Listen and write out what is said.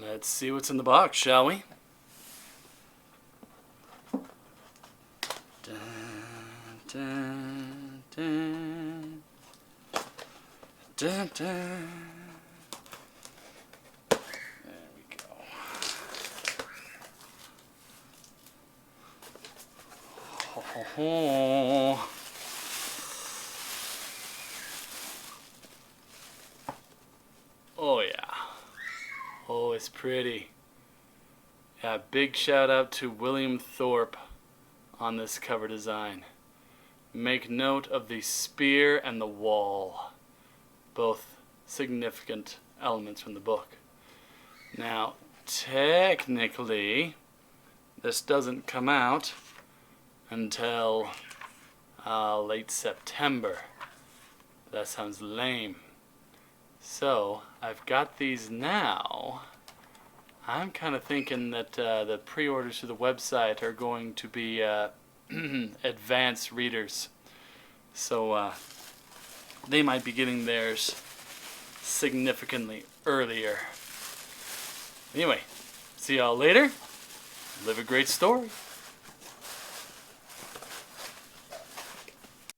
Let's see what's in the box, shall we? Dun, dun, dun. Dun, dun. There we go. Ho, ho, ho. Oh yeah. Oh, it's pretty. Yeah, big shout out to William Thorpe on this cover design. Make note of the spear and the wall. Both significant elements from the book. Now, technically, this doesn't come out until late September. That sounds lame. So, I've got these now. I'm kind of thinking that the pre-orders to the website are going to be advanced readers. So, they might be getting theirs significantly earlier. Anyway, see y'all later. Live a great story.